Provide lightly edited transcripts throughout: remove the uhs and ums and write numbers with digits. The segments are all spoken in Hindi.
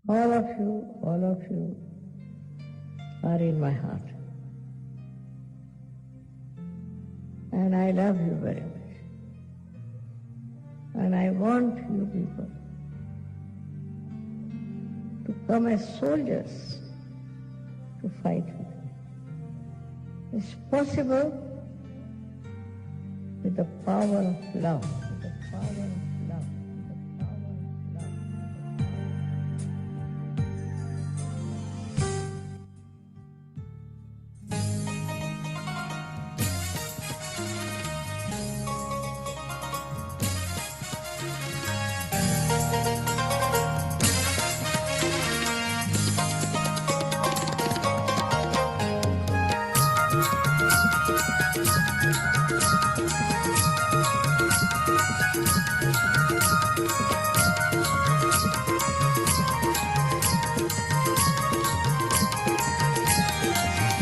all of you are in my heart. And I love you very much. And I want you people to come as soldiers to fight with me. It's possible with the power of love. With the power of love. With the power of love.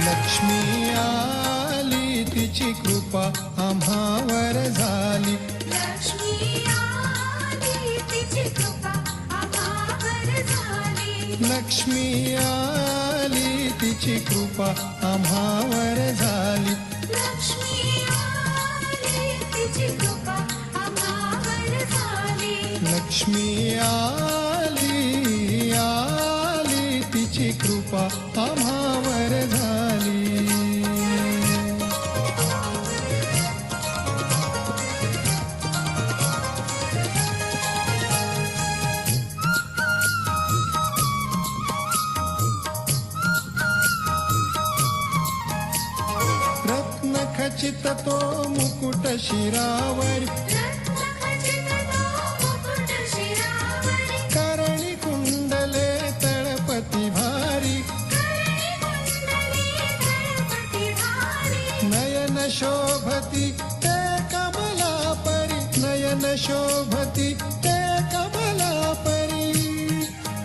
Lakshmi आली तिची कृपा आम्हावर झाली. लक्ष्मी आली तिची कृपा आम्हावर झाली. लक्ष्मी आली तिची कृपा आम्हावर झाली. लक्ष्मी आली तिची कृपा आम्हावर झाली. लक्ष्मी आली आली तिची कृपा आम्हावर झाली. रत्नखचित तो मुकुट शिरावरी. रत्नखचित तो मुकुट शिरावरी. करणी कुंडले तळपती भारी. करणी कुंडली तळपती भारी. नयन शोभती ते कमला परी. नयन शोभती ते कमला परी.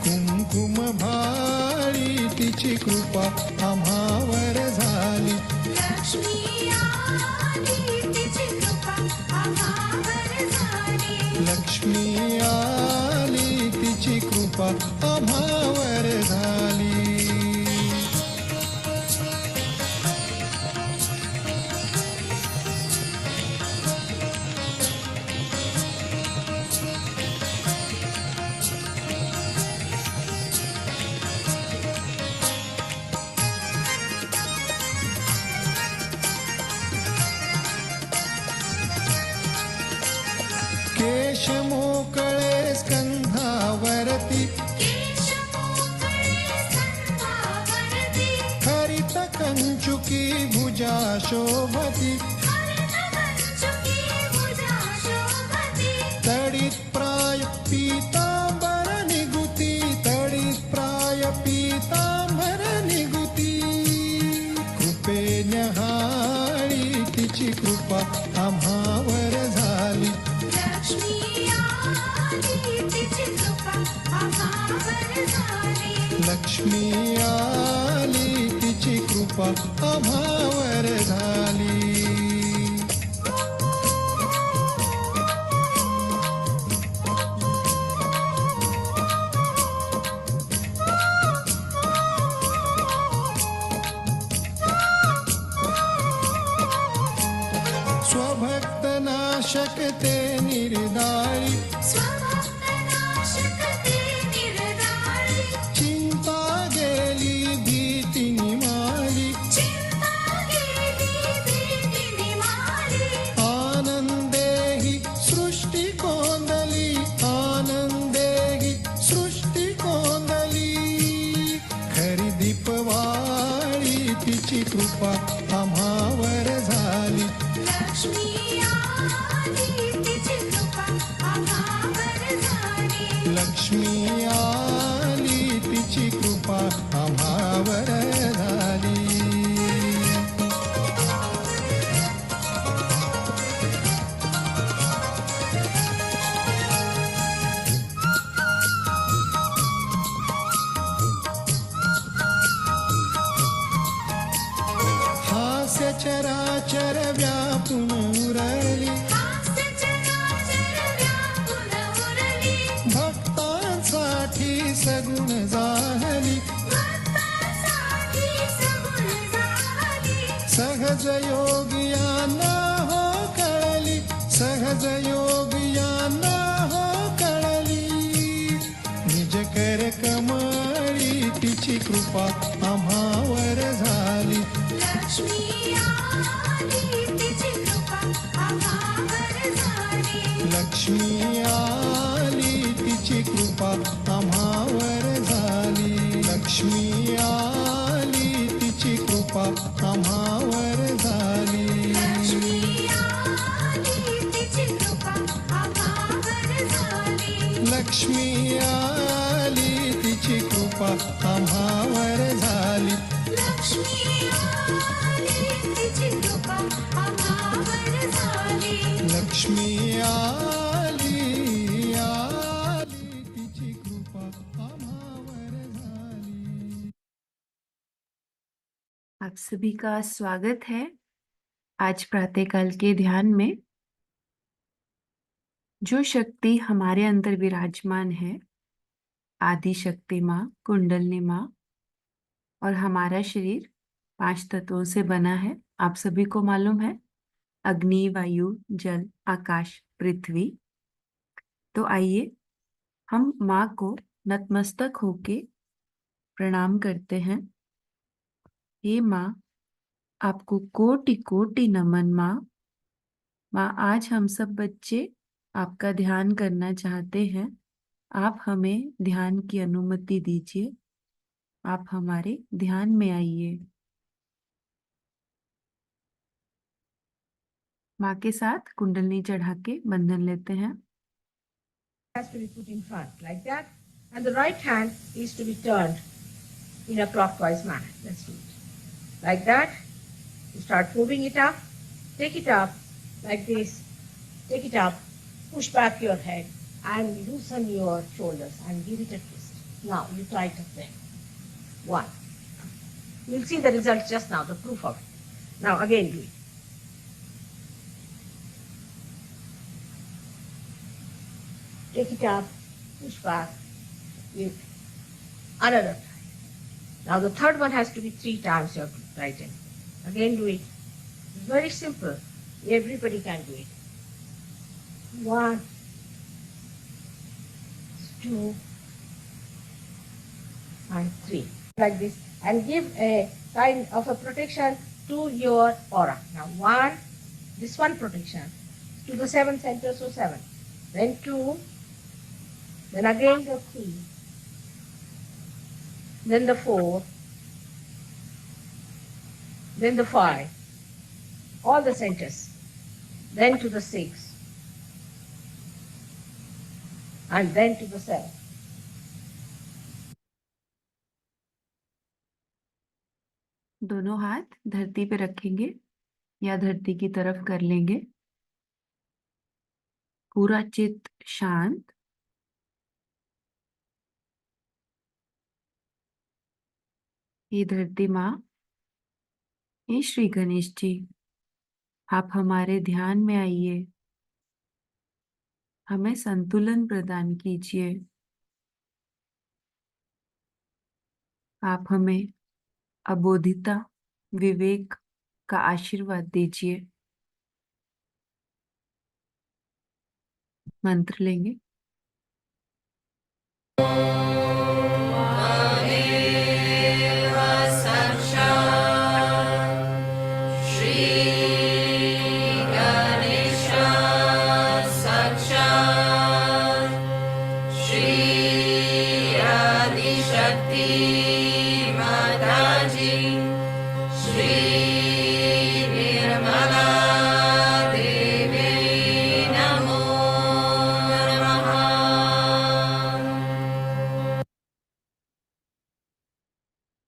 कुंकुम भाळी तिची कृपा आम्हावर झाली. लक्ष्मी आली तिची कृपा आम्हावर झाली. लक्ष्मी आली तिची कृपा आम्हावर झाली. केश मोकळे स्कंधावरती. केश मोकळे स्कंधावरती. हरित कंचुकी भुजा शोभती. हरित कंचुकी भुजा शोभती. तडित प्राय पीतांबर निगुती. तडित प्राय पीतांबर निगुती. कृपे न्याहाळी तिची कृपा आम्हावर झाली. लक्ष्मी आली तिची कृपा आम्हावर झाली. लक्ष्मी आली तिची कृपा आम्हावर झाली. स्वभक्त नाशक ते निर्दाळी. स्वभक्त नाशक ते निर्दाळी. चिंता गेली भीती निमाली. चिंता गेली भीती निमाली. आनंदेहि सृष्टी कोंदली. आनंदेहि सृष्टी कोंदली. खरी दीपवाळी तिची कृपा आम्हावर झाली. लक्ष्मी आली तिची कृपा आम्हावर झाली. लक्ष्मी आली तिची कृपा आम्हावर झाली. हास्य चराचर व्यापून उरली. हास्य चराचर व्यापून उरली. भक्तांसाठी सगुण जाहली भक्तांसाठी सगुण झाली. सहज योगियांना हो कळली सहज योगियांना हो कळली निज कर कमळी तिची कृपा आम्हावर झाली लक्ष्मी आली तिची कृपा आम्हावर झाली. लक्ष्मी आली तिची कृपा आम्हावर झाली लक्ष्मी आली तिची कृपा आम्हावर झाली लक्ष्मी आली तिची कृपा आम्हावर झाली. लक्ष्मी आली तिची कृपा आम्हावर झाली लक्ष्मी आली तिची कृपा आम्हावर झाली. लक्ष्मी आली आली तिची कृपा आम्हावर झाली आप सभी का स्वागत है आज प्रातःकाल के ध्यान में। जो शक्ति हमारे अंदर विराजमान है, आदि शक्ति माँ, कुंडलनी माँ, और हमारा शरीर 5 तत्वों से बना है, आप सभी को मालूम है, अग्नि, वायु, जल, आकाश, पृथ्वी। तो आइए हम माँ को नतमस्तक होके प्रणाम करते हैं। हे माँ, आपको कोटि कोटि नमन माँ। माँ, आज हम सब बच्चे आपका ध्यान करना चाहते हैं। आप हमें ध्यान की अनुमति दीजिए। आप हमारे ध्यान में आइए। माँ के साथ कुंडलनी चढ़ा के बंधन लेते हैं। Has to be put in front like that, and the right hand is to be turned in a clockwise manner. Let's do it like that. You start moving it up, take it up like this, take it up, push back your head and loosen your shoulders and give it a twist. Now you tighten them. One. You'll see the result just now, the proof of it. Now again do it. Take it up, push back, give another time. Now the third one has to be 3 times you have to tighten. Again do it. It's very simple. Everybody can do it. 1, 2, and 3. Like this. And give a kind of a protection to your aura. Now 1, this one protection to the 7 centers, so 7. Then 2, then again the 3, then the 4, then the 5, all the centers, then to the 6, and then to the 7. दोनों हाथ धरती पे रखेंगे या धरती की तरफ कर लेंगे। पूरा चित्त शांत। ये धरती माँ, ये श्री गणेश जी, आप हमारे ध्यान में आइए। हमें संतुलन प्रदान कीजिए। आप हमें अबोधिता, विवेक का आशीर्वाद दीजिए। मंत्र लेंगे।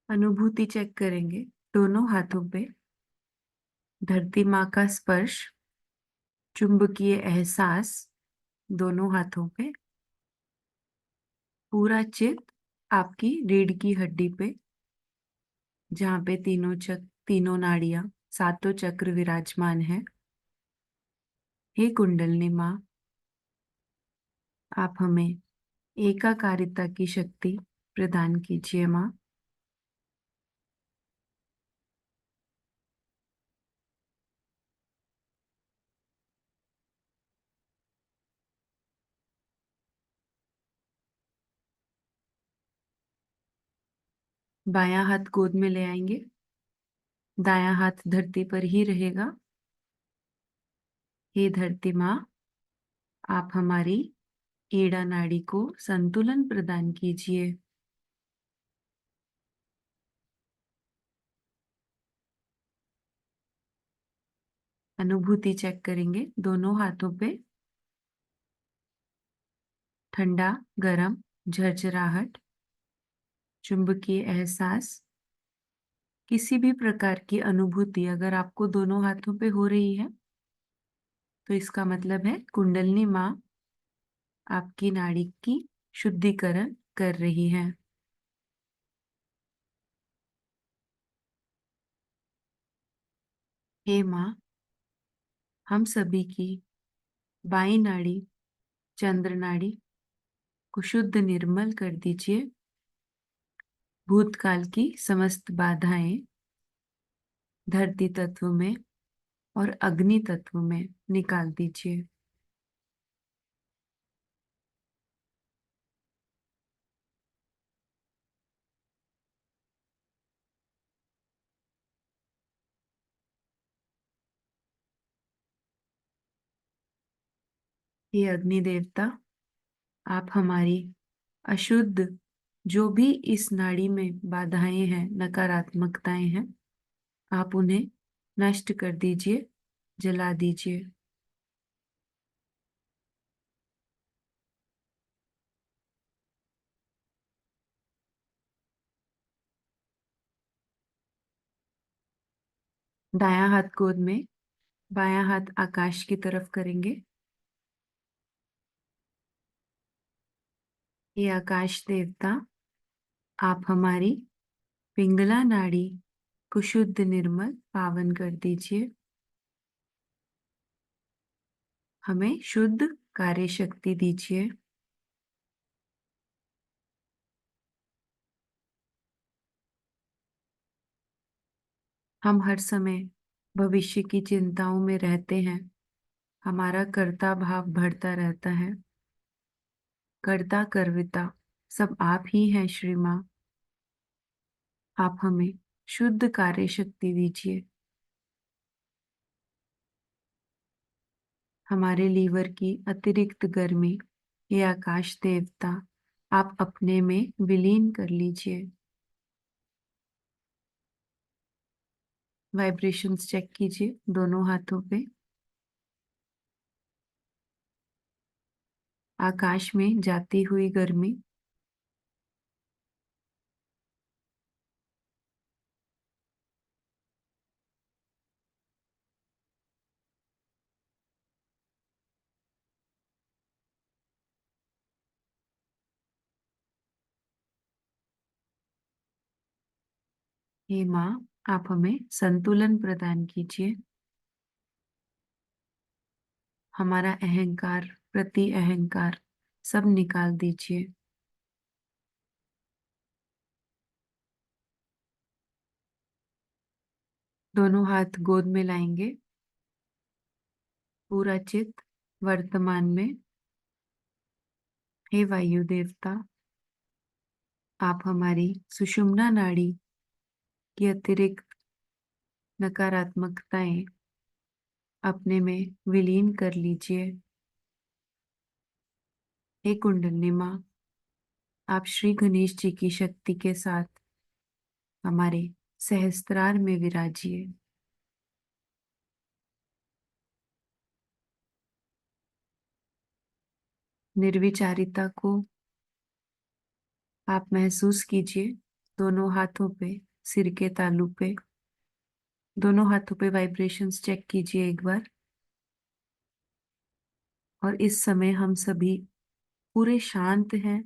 अनुभूति चेक करेंगे दोनों हाथों पे। धरती माँ का स्पर्श, चुंबकीय एहसास दोनों हाथों पे। पूरा चित्त आपकी रीढ़ की हड्डी पे, जहाँ पे तीनों नाड़ियां, 7 चक्र विराजमान है। हे कुंडलनी माँ, आप हमें एकाकारिता की शक्ति प्रदान कीजिए माँ। बायां हाथ गोद में ले आएंगे, दायां हाथ धरती पर ही रहेगा। हे धरती माँ, आप हमारी ईड़ा नाड़ी को संतुलन प्रदान कीजिए। अनुभूति चेक करेंगे दोनों हाथों पे। ठंडा, गरम, झरझराहट, चुंबकीय एहसास, किसी भी प्रकार की अनुभूति अगर आपको दोनों हाथों पे हो रही है तो इसका मतलब है कुंडलिनी माँ आपकी नाड़ी की शुद्धिकरण कर रही है। हे माँ, हम सभी की बाई नाड़ी, चंद्र नाड़ी को शुद्ध निर्मल कर दीजिए। भूतकाल की समस्त बाधाएं धरती तत्व में और अग्नि तत्व में निकाल दीजिए। हे अग्नि देवता, आप हमारी अशुद्ध जो भी इस नाड़ी में बाधाएं हैं, नकारात्मकताएं हैं, आप उन्हें नष्ट कर दीजिए, जला दीजिए। दायां हाथ गोद में, बायां हाथ आकाश की तरफ करेंगे। ये आकाश देवता, आप हमारी पिंगला नाड़ी को शुद्ध निर्मल पावन कर दीजिए। हमें शुद्ध कार्य शक्ति दीजिए। हम हर समय भविष्य की चिंताओं में रहते हैं। हमारा कर्ता भाव बढ़ता रहता है। कर्ता कर्विता सब आप ही हैं श्री माँ। आप हमें शुद्ध कार्य शक्ति दीजिए। हमारे लीवर की अतिरिक्त गर्मी ये आकाश देवता आप अपने में विलीन कर लीजिए। वाइब्रेशंस चेक कीजिए दोनों हाथों पे। आकाश में जाती हुई गर्मी, हे माँ, आप हमें संतुलन प्रदान कीजिए। हमारा अहंकार, प्रति अहंकार सब निकाल दीजिए। दोनों हाथ गोद में लाएंगे। पूरा चित्त वर्तमान में। हे वायु देवता, आप हमारी सुषुम्ना नाड़ी की अतिरिक्त नकारात्मकताएं अपने में विलीन कर लीजिए। हे कुंडलिनी माँ, आप श्री गणेश जी की शक्ति के साथ हमारे सहस्त्रार में विराजिए। निर्विचारिता को आप महसूस कीजिए दोनों हाथों पे, सिर के तालू पे। दोनों हाथों पे वाइब्रेशंस चेक कीजिए एक बार। और इस समय हम सभी पूरे शांत हैं।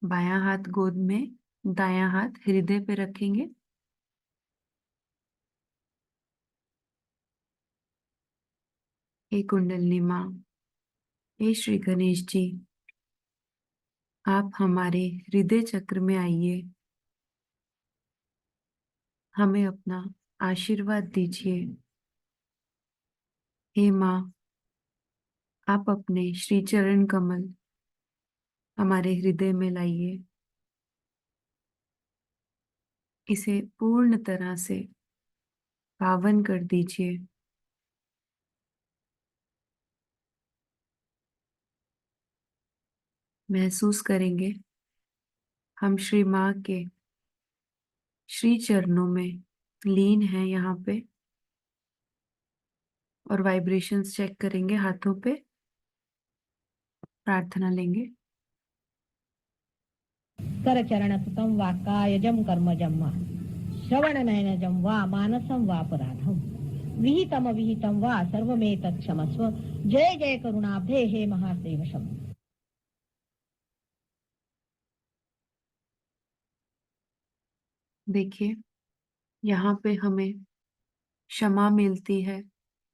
बायां हाथ गोद में, दायां हाथ हृदय पे रखेंगे। हे कुंडलिनी माँ, हे श्री गणेश जी, आप हमारे हृदय चक्र में आइए, हमें अपना आशीर्वाद दीजिए। हे माँ, आप अपने श्री चरण कमल हमारे हृदय में लाइए, इसे पूर्ण तरह से पावन कर दीजिए। महसूस करेंगे हम श्री माँ के श्री चरणों में लीन हैं यहाँ पे, और वाइब्रेशंस चेक करेंगे हाथों पे। प्रार्थना लेंगे। करचरणकृतं वा कायजं कर्मजं वा श्रवणनयनजं वा मानसं वापराधं विहितमविहितं वा सर्वमेतत् क्षमस्व। जय जय करुणाब्धे हे महादेव शंभो। देखिए, यहाँ पे हमें क्षमा मिलती है,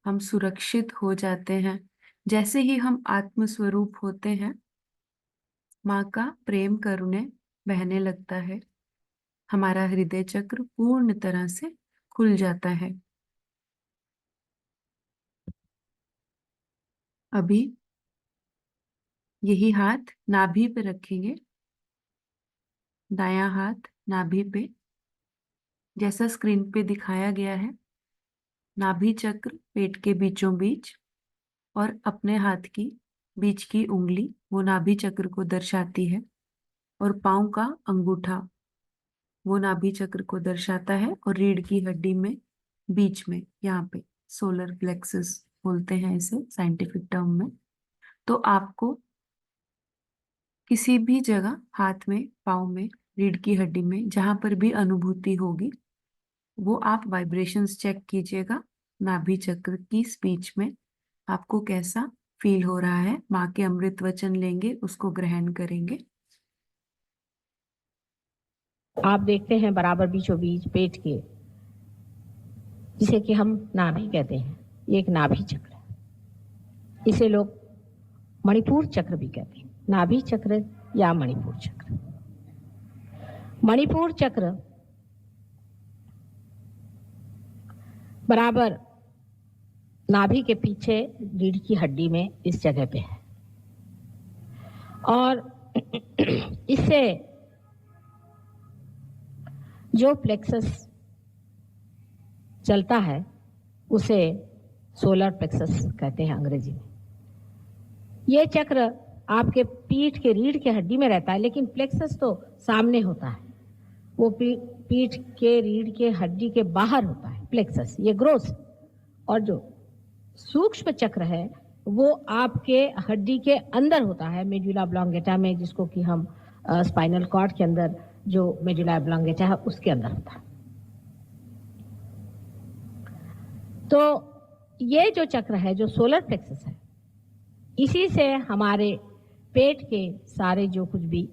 हम सुरक्षित हो जाते हैं। जैसे ही हम आत्म स्वरूप होते हैं, माँ का प्रेम करुणे बहने लगता है, हमारा हृदय चक्र पूर्ण तरह से खुल जाता है। अभी यही हाथ नाभि पे रखेंगे, दायां हाथ नाभि पे, जैसा स्क्रीन पे दिखाया गया है। नाभि चक्र पेट के बीचों बीच, और अपने हाथ की बीच की उंगली वो नाभि चक्र को दर्शाती है, और पांव का अंगूठा वो नाभि चक्र को दर्शाता है, और रीढ़ की हड्डी में बीच में यहाँ पे सोलर प्लेक्सस बोलते हैं इसे साइंटिफिक टर्म में। तो आपको किसी भी जगह हाथ में, पाँव में, रीढ़ की हड्डी में जहां पर भी अनुभूति होगी, वो आप वाइब्रेशंस चेक कीजिएगा। नाभि चक्र की स्पीच में आपको कैसा फील हो रहा है। माँ के अमृत वचन लेंगे, उसको ग्रहण करेंगे। आप देखते हैं बराबर बीचों बीच पेट के, जिसे कि हम नाभि कहते हैं, ये एक नाभि चक्र है। इसे लोग मणिपुर चक्र भी कहते हैं, नाभि चक्र या मणिपुर चक्र। मणिपुर चक्र बराबर नाभि के पीछे रीढ़ की हड्डी में इस जगह पे है, और इससे जो प्लेक्सस चलता है उसे सोलर प्लेक्सस कहते हैं अंग्रेजी में। ये चक्र आपके पीठ के रीढ़ के हड्डी में रहता है, लेकिन प्लेक्सस तो सामने होता है, वो पीठ के रीढ़ के हड्डी के बाहर होता है प्लेक्सस, ये ग्रोस। और जो सूक्ष्म चक्र है वो आपके हड्डी के अंदर होता है, मेडुला ऑब्लोंगेटा में, जिसको कि हम स्पाइनल कॉर्ड के अंदर जो मेडुला ऑब्लोंगेटा है उसके अंदर होता है। तो ये जो चक्र है, जो सोलर प्लेक्सस है, इसी से हमारे पेट के सारे जो कुछ भी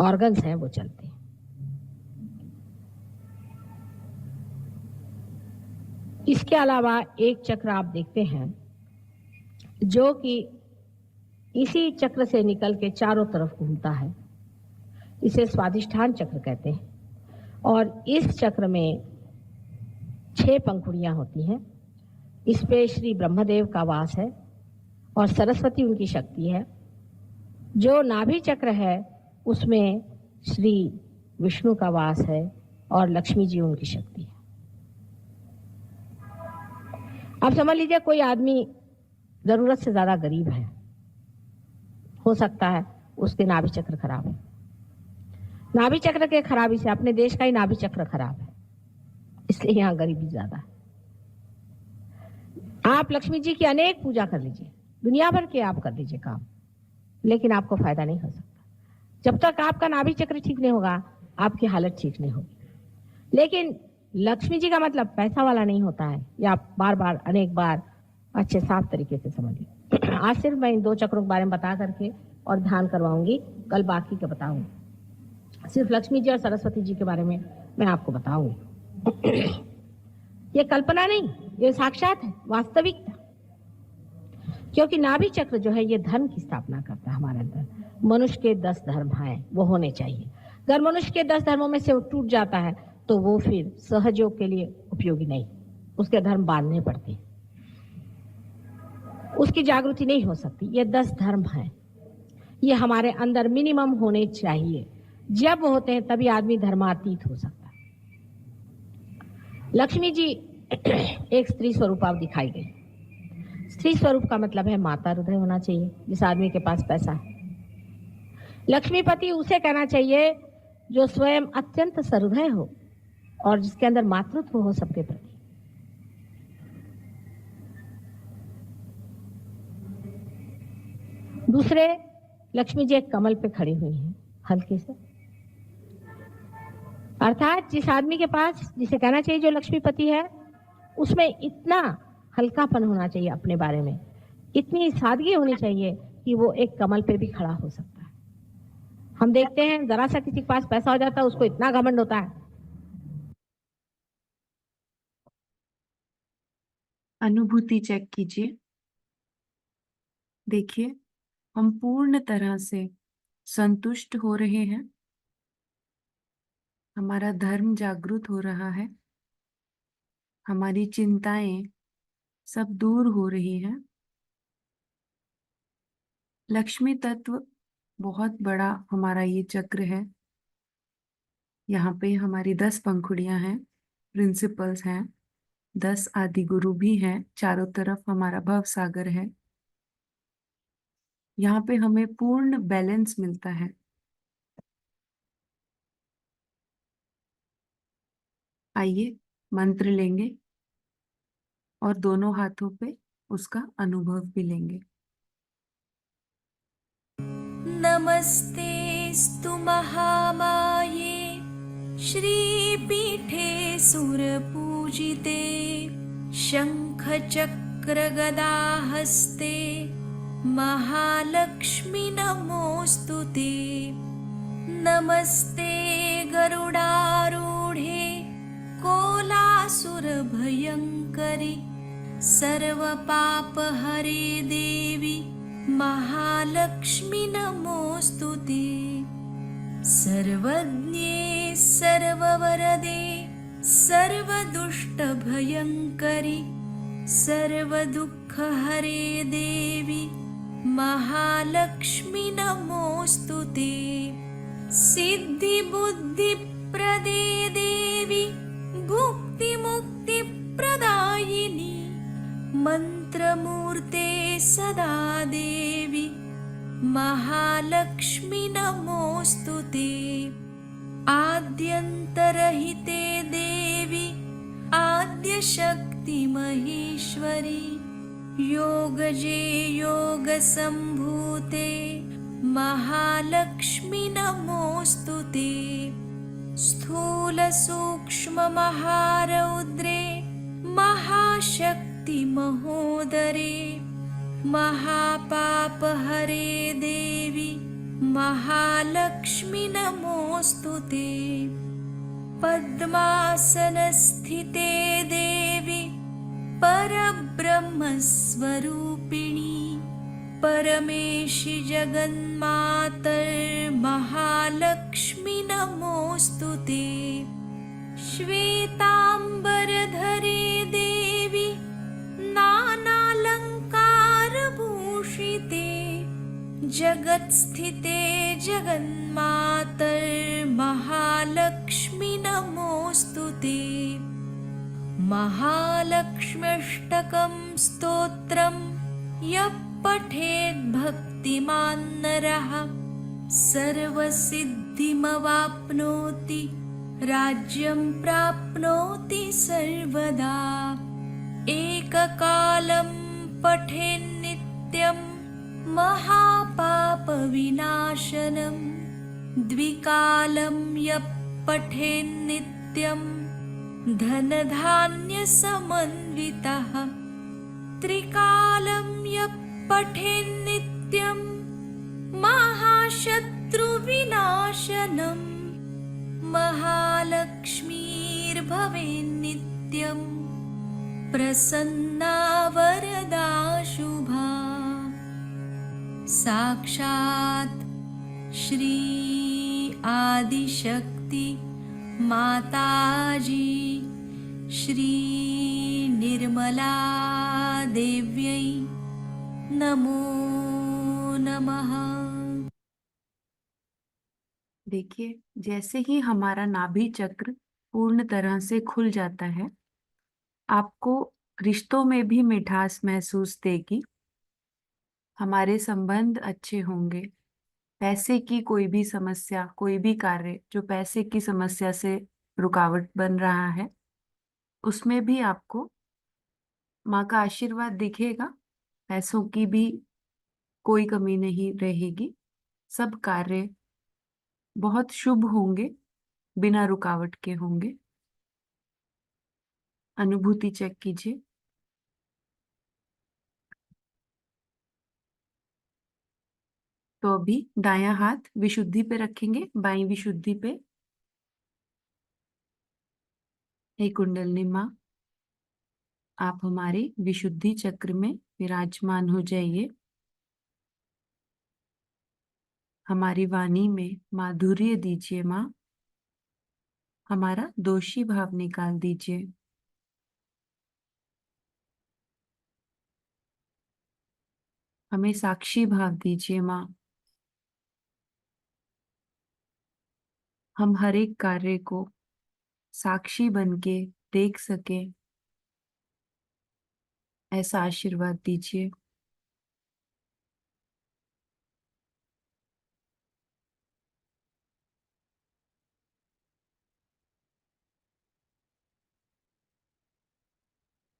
ऑर्गन्स हैं वो चलते हैं। इसके अलावा एक चक्र आप देखते हैं जो कि इसी चक्र से निकल के चारों तरफ घूमता है, इसे स्वादिष्ठान चक्र कहते हैं। और इस चक्र में 6 पंखुड़ियां होती हैं। इस पे श्री ब्रह्मदेव का वास है और सरस्वती उनकी शक्ति है। जो नाभि चक्र है उसमें श्री विष्णु का वास है और लक्ष्मी जी उनकी शक्ति है। आप समझ लीजिए कोई आदमी जरूरत से ज्यादा गरीब है, हो सकता है उसके नाभि चक्र खराब है। नाभि चक्र के खराबी से अपने देश का ही नाभि चक्र खराब है, इसलिए यहाँ गरीबी ज्यादा है। आप लक्ष्मी जी की अनेक पूजा कर लीजिए, दुनिया भर के आप कर लीजिए काम, लेकिन आपको फायदा नहीं हो सकता जब तक आपका नाभि चक्र ठीक नहीं होगा, आपकी हालत ठीक नहीं होगी। लेकिन लक्ष्मी जी का मतलब पैसा वाला नहीं होता है, या आप बार बार अनेक बार अच्छे साफ तरीके से समझिए। आज सिर्फ मैं इन 2 चक्रों के बारे में बता करके और ध्यान करवाऊंगी। कल बाकी का बताऊंगी। सिर्फ लक्ष्मी जी और सरस्वती जी के बारे में मैं आपको बताऊंगी। ये कल्पना नहीं, ये साक्षात है, वास्तविकता। क्योंकि नाभि चक्र जो है ये धर्म की स्थापना करता है हमारे अंदर। मनुष्य के 10 धर्म हैं, वो होने चाहिए। अगर मनुष्य के 10 धर्मों में से वो टूट जाता है तो वो फिर सहयोग के लिए उपयोगी नहीं, उसके धर्म बांधने पड़ते हैं, उसकी जागृति नहीं हो सकती। ये 10 धर्म हैं, ये हमारे अंदर मिनिमम होने चाहिए। जब वो होते हैं तभी आदमी धर्मातीत हो सकता है। लक्ष्मी जी एक स्त्री स्वरूप आप दिखाई गई। स्त्री स्वरूप का मतलब है माता हृदय होना चाहिए, जिस आदमी के पास पैसा है। लक्ष्मीपति उसे कहना चाहिए जो स्वयं अत्यंत सहृदय हो और जिसके अंदर मातृत्व हो सबके प्रति। दूसरे, लक्ष्मी जी एक कमल पे खड़ी हुई हैं, हल्के से। अर्थात जिस आदमी के पास, जिसे कहना चाहिए जो लक्ष्मीपति है, उसमें इतना हल्कापन होना चाहिए अपने बारे में, इतनी सादगी होनी चाहिए कि वो एक कमल पे भी खड़ा हो सकता है। हम देखते हैं जरा सा किसी के पास पैसा हो जाता है, उसको इतना घमंड होता है। अनुभूति चेक कीजिए। देखिए, हम पूर्ण तरह से संतुष्ट हो रहे हैं, हमारा धर्म जागृत हो रहा है, हमारी चिंताएं सब दूर हो रही हैं। लक्ष्मी तत्व बहुत बड़ा हमारा ये चक्र है। यहाँ पे हमारी 10 पंखुड़ियां हैं, प्रिंसिपल्स हैं, 10 आदि गुरु भी हैं, चारों तरफ हमारा भव सागर है। यहाँ पे हमें पूर्ण बैलेंस मिलता है। आइए मंत्र लेंगे और दोनों हाथों पे उसका अनुभव भी लेंगे। नमस्तेस्तु महामाये श्रीपीठे सुरपूजिते शङ्खचक्रगदाहस्ते महालक्ष्मी नमोऽस्तुते। नमस्ते गरुडारूढे कोलासुरभयङ्करि सर्वपापहरे देवी महालक्ष्मी नमोऽस्तुते। सर्वज्ञे सर्ववरदे सर्वदुष्टभयङ्करि सर्वदुःखहरे देवी महालक्ष्मी नमोऽस्तुते। सिद्धिबुद्धिप्रदे देवी भुक्तिमुक्तिप्रदायिनी मन्त्रमूर्ते सदा देवी महालक्ष्मी नमोऽस्तुते। आद्यन्तरहिते देवी आद्यशक्ति महेश्वरी योगजे योगसम्भूते महालक्ष्मी नमोऽस्तुते। स्थूलसूक्ष्ममहारौद्रे महाशक्ति महोदरे महापापहरे देवी महालक्ष्मी नमोऽस्तुते। पद्मासनस्थिते देवी परब्रह्मस्वरूपिणी परमेशि जगन्मातर्महालक्ष्मी नमोऽस्तुते। श्वेताम्बरधरे देवी नानालङ्कारभूषिते जगत्स्थिते जगन्मातर्महालक्ष्मी नमोऽस्तुते। महालक्ष्म्यष्टकं स्तोत्रं यः पठेत् भक्तिमान् नरः सर्वसिद्धिमवाप्नोति राज्यं प्राप्नोति सर्वदा। एककालं पठेन्नित्यं महापापविनाशनं द्विकालं यः पठेन्नित्यं धनधान्यसमन्वितः त्रिकालं यः पठेन्नित्यं महाशत्रुनिवारणं नित्यं प्रसन्ना वरदा शुभा साक्षात् श्री आदिशक्ति माताजी श्री निर्मला देव्यै नमो नमः। देखिए, जैसे ही हमारा नाभि चक्र पूर्ण तरह से खुल जाता है, आपको रिश्तों में भी मिठास महसूस देगी। हमारे संबंध अच्छे होंगे। पैसे की कोई भी समस्या, कोई भी कार्य जो पैसे की समस्या से रुकावट बन रहा है, उसमें भी आपको माँ का आशीर्वाद दिखेगा। पैसों की भी कोई कमी नहीं रहेगी। सब कार्य बहुत शुभ होंगे, बिना रुकावट के होंगे। अनुभूति चेक कीजिए। तो अभी दायां हाथ विशुद्धि पे रखेंगे, बाईं विशुद्धि पे। हे कुंडलिनी माँ, आप हमारे विशुद्धि चक्र में विराजमान हो जाइए। हमारी वाणी में माधुर्य दीजिए माँ। हमारा दोषी भाव निकाल दीजिए। हमें साक्षी भाव दीजिए माँ। हम हर एक कार्य को साक्षी बन के देख सके, ऐसा आशीर्वाद दीजिए।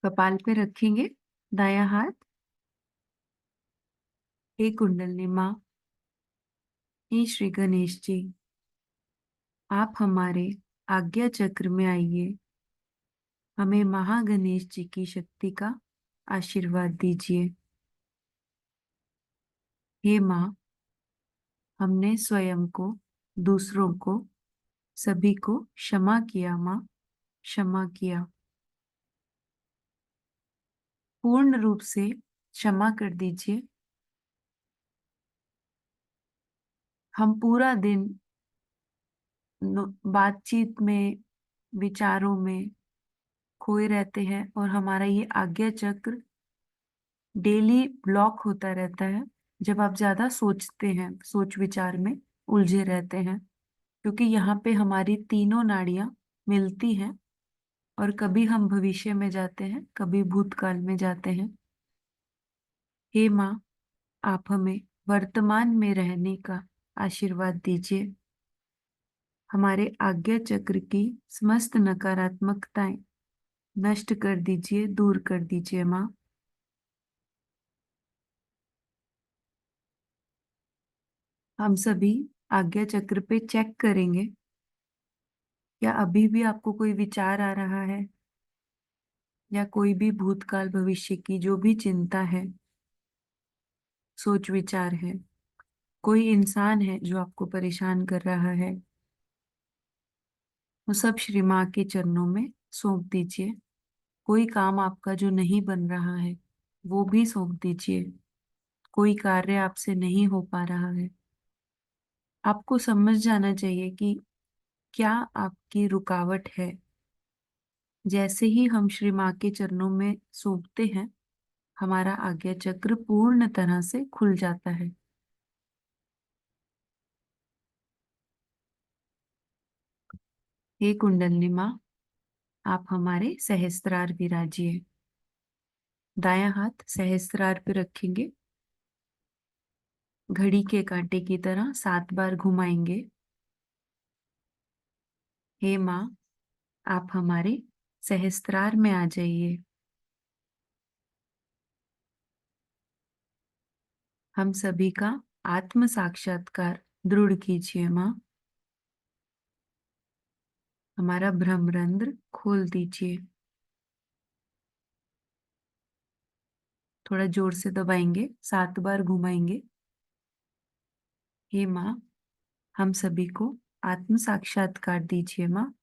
कपाल पे रखेंगे दायां हाथ। हे कुंडलिनी माँ, हे श्री गणेश जी, आप हमारे आज्ञा चक्र में आइए। हमें महागणेश जी की शक्ति का आशीर्वाद दीजिए। हे माँ, हमने स्वयं को, दूसरों को, सभी को क्षमा किया माँ, क्षमा किया। पूर्ण रूप से क्षमा कर दीजिए। हम पूरा दिन बातचीत में, विचारों में खोए रहते हैं और हमारा ये आज्ञा चक्र डेली ब्लॉक होता रहता है। जब आप ज्यादा सोचते हैं, सोच विचार में उलझे रहते हैं, क्योंकि यहाँ पे हमारी तीनों नाड़ियां मिलती हैं और कभी हम भविष्य में जाते हैं, कभी भूतकाल में जाते हैं। हे माँ, आप हमें वर्तमान में रहने का आशीर्वाद दीजिए। हमारे आज्ञा चक्र की समस्त नकारात्मकताएं नष्ट कर दीजिए, दूर कर दीजिए माँ। हम सभी आज्ञा चक्र पे चेक करेंगे, क्या अभी भी आपको कोई विचार आ रहा है या कोई भी भूतकाल भविष्य की जो भी चिंता है, सोच विचार है, कोई इंसान है जो आपको परेशान कर रहा है, वो सब श्री माँ के चरणों में सौंप दीजिए। कोई काम आपका जो नहीं बन रहा है, वो भी सौंप दीजिए। कोई कार्य आपसे नहीं हो पा रहा है, आपको समझ जाना चाहिए कि क्या आपकी रुकावट है। जैसे ही हम श्री माँ के चरणों में सौंपते हैं, हमारा आज्ञा चक्र पूर्ण तरह से खुल जाता है। हे कुंडलिनी माँ, आप हमारे सहस्त्रार विराजिए। दायां हाथ सहस्त्रार पे रखेंगे, घड़ी के कांटे की तरह 7 बार घुमाएंगे। हे माँ, आप हमारे सहस्त्रार में आ जाइए। हम सभी का आत्म साक्षात्कार दृढ़ कीजिए माँ। हमारा ब्रह्मरंध्र खोल दीजिए। थोड़ा जोर से दबाएंगे, 7 बार घुमाएंगे। हे माँ, हम सभी को आत्म साक्षात्कार दीजिए माँ।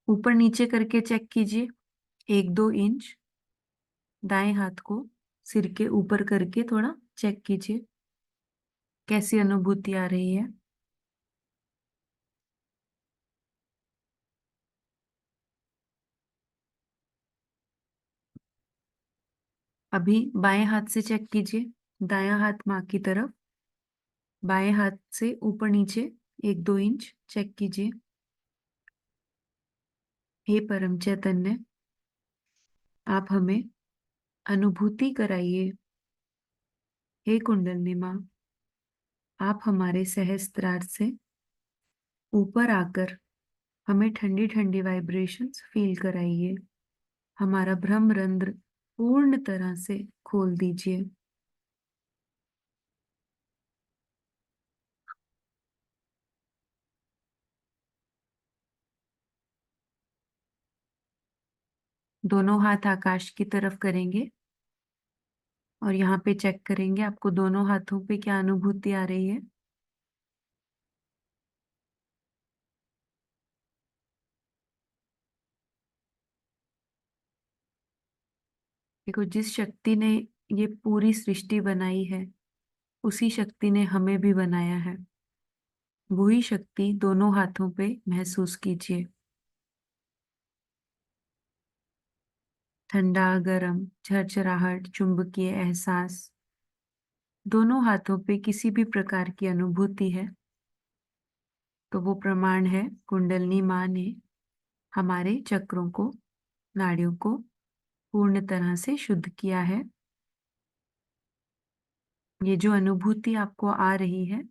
ऊपर नीचे करके चेक कीजिए, 1-2 इंच। दाएं हाथ को सिर के ऊपर करके थोड़ा चेक कीजिए, कैसी अनुभूति आ रही है। अभी बाएं हाथ से चेक कीजिए, दायां हाथ माँ की तरफ, बाएं हाथ से ऊपर नीचे 1-2 इंच चेक कीजिए। हे परम चैतन्य, आप हमें अनुभूति कराइए। हे कुंडलिनी माँ, आप हमारे सहस्त्रार से ऊपर आकर हमें ठंडी ठंडी वाइब्रेशंस फील कराइए। हमारा भ्रम रंध्र पूर्ण तरह से खोल दीजिए। दोनों हाथ आकाश की तरफ करेंगे और यहाँ पे चेक करेंगे आपको दोनों हाथों पे क्या अनुभूति आ रही है। देखो, जिस शक्ति ने ये पूरी सृष्टि बनाई है, उसी शक्ति ने हमें भी बनाया है। वही शक्ति दोनों हाथों पे महसूस कीजिए। ठंडा, गरम, झरझराहट, चुंबकीय एहसास, दोनों हाथों पे किसी भी प्रकार की अनुभूति है तो वो प्रमाण है कुंडलिनी माँ ने हमारे चक्रों को, नाड़ियों को पूर्ण तरह से शुद्ध किया है। ये जो अनुभूति आपको आ रही है,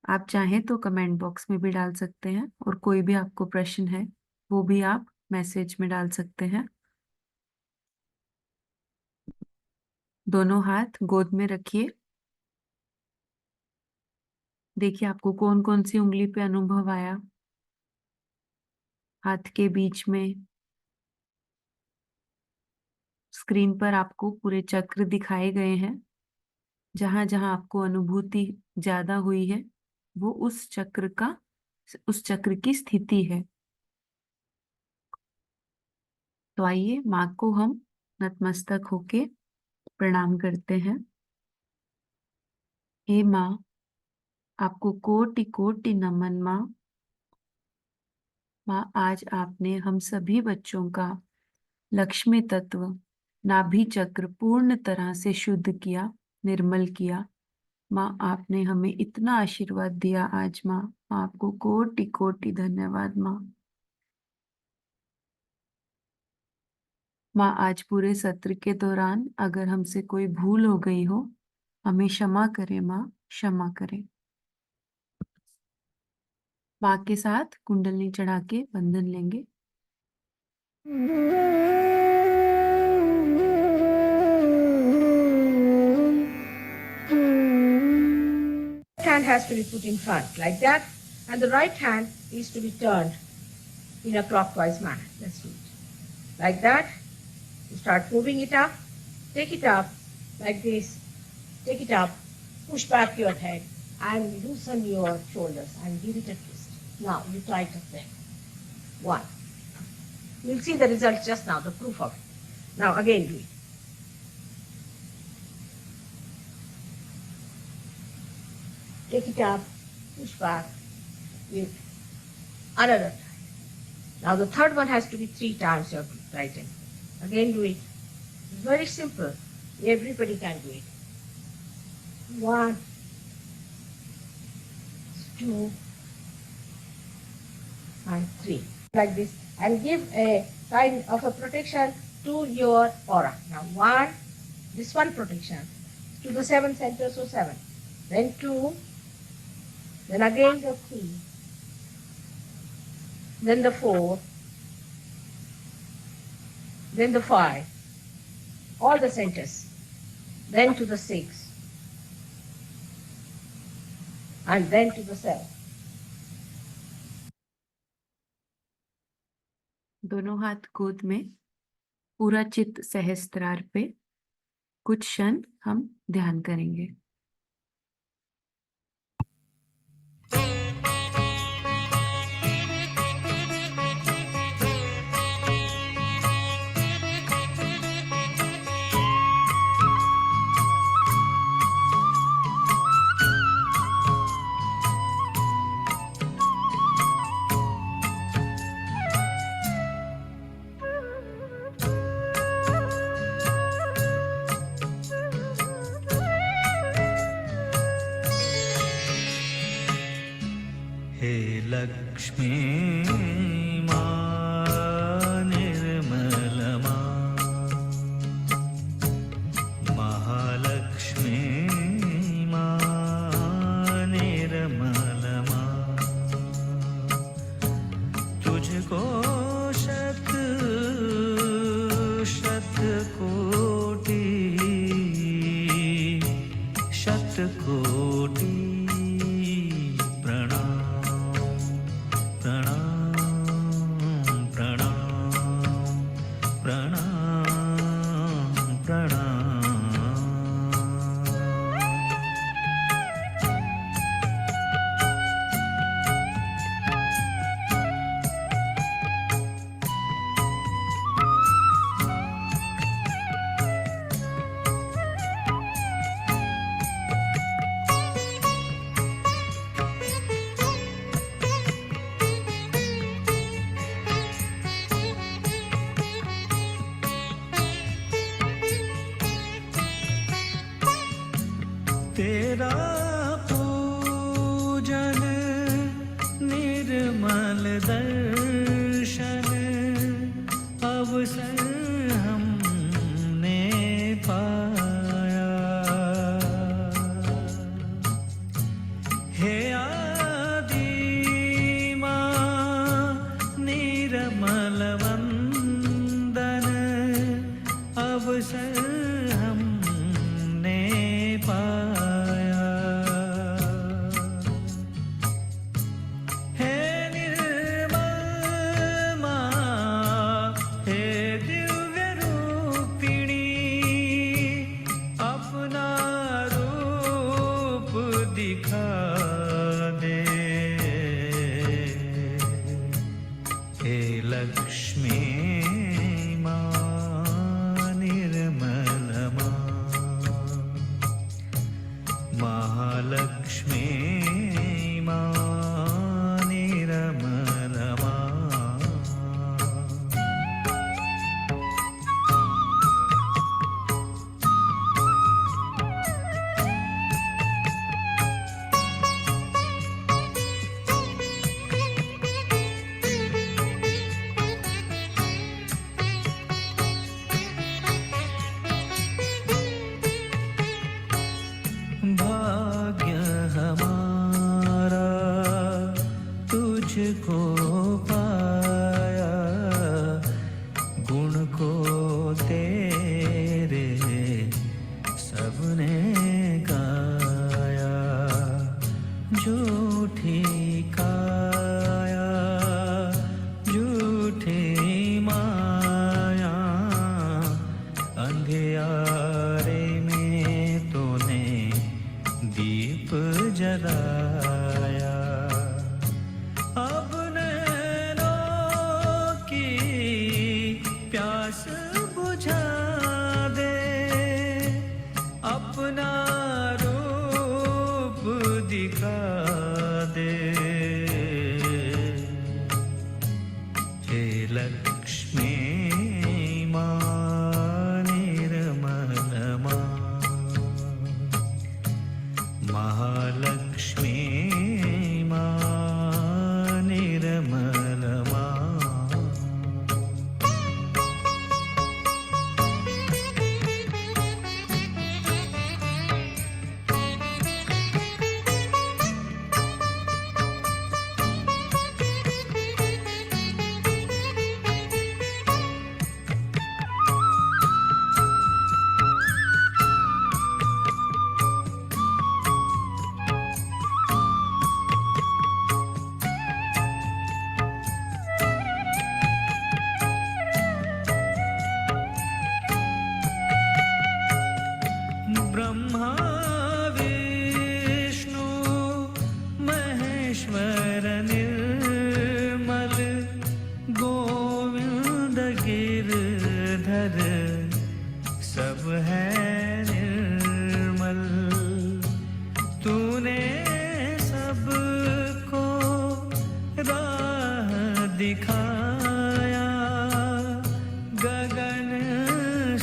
आप चाहें तो कमेंट बॉक्स में भी डाल सकते हैं, और कोई भी आपको प्रश्न है वो भी आप मैसेज में डाल सकते हैं। दोनों हाथ गोद में रखिए। देखिए आपको कौन कौन सी उंगली पे अनुभव आया। हाथ के बीच में स्क्रीन पर आपको पूरे चक्र दिखाए गए हैं। जहां जहां आपको अनुभूति ज्यादा हुई है वो उस चक्र की स्थिति है। तो आइए माँ को हम नतमस्तक होके प्रणाम करते हैं। हे माँ, आपको कोटि कोटि नमन माँ। माँ, आज आपने हम सभी बच्चों का लक्ष्मी तत्व नाभि चक्र पूर्ण तरह से शुद्ध किया, निर्मल किया। माँ, आपने हमें इतना आशीर्वाद दिया आज। माँ, आपको कोटि कोटि धन्यवाद। माँ, माँ, आज पूरे सत्र के दौरान अगर हमसे कोई भूल हो गई हो, हमें क्षमा करें। माँ, क्षमा करें। माँ के साथ कुंडलनी चढ़ा के बंधन लेंगे। Hand has to be put in front like that, and the right hand is to be turned in a clockwise manner. Let's do it. Like that. You start moving it up. Take it up like this. Take it up. Push back your head and loosen your shoulders and give it a twist. Now you tighten them. One. You'll see the result just now, the proof of it. Now again do it. Take it up, push back, with another time. Now the third one has to be 3 times your right hand. Again do it. It's very simple. Everybody can do it. 1, 2, and 3. Like this. And give a kind of a protection to your aura. Now 1, this one protection to the 7 centers, so 7. Then 2, then again the 3, then the 4, then the 5, all the centers, then to the 6, and then to the 7. दोनों हाथ गोद में, पूरा चित्त सहस्त्रार पे कुछ क्षण हम ध्यान करेंगे। महालक्ष्मी मां निर्मल मां, महालक्ष्मी मां निर्मल मां, तुझको शत शत कोटि शत कोटि तेरा पूजन निर्मल दर्शन अवसर हमने पाया, हे आदि मां निर्मल वंदन अवसर हमने पाया, हे निर्मल मां हे दिव्य रूपिणी अपना रूप दिखा दे, हे लक्ष्मी महालक्ष्मी मां निर्मल मां। भाग्य हमारा तुझको पाया, गुण को तेरे सबने गाया, झूठी काया झूठी माया, अंधियारे में तूने दीप जलाया, अब नैनों की प्यास बुझा दे, अपना रूप दिखा दे, हे लक्ष्मी मां निर्मल मां, महालक्ष्मी मां निर्मल मां। ब्रह्मा विष्णु महेश्वर निर्मल, गोविंद गिरधर सब है निर्मल, तूने सबको राह दिखाया, गगन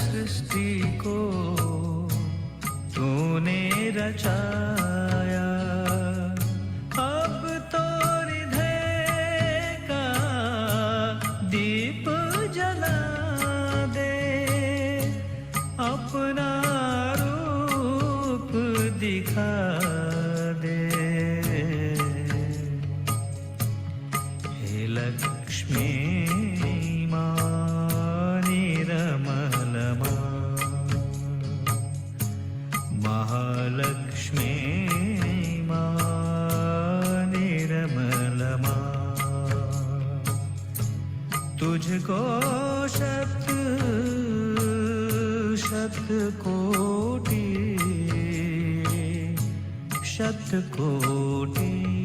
सृष्टि को तूने रचाया, अब तो रिधे दिखा दे। हे लक्ष्मी मां निरमलमा, महालक्ष्मी मां निरमलमा, तुझको शत शत कोटि शत कोटि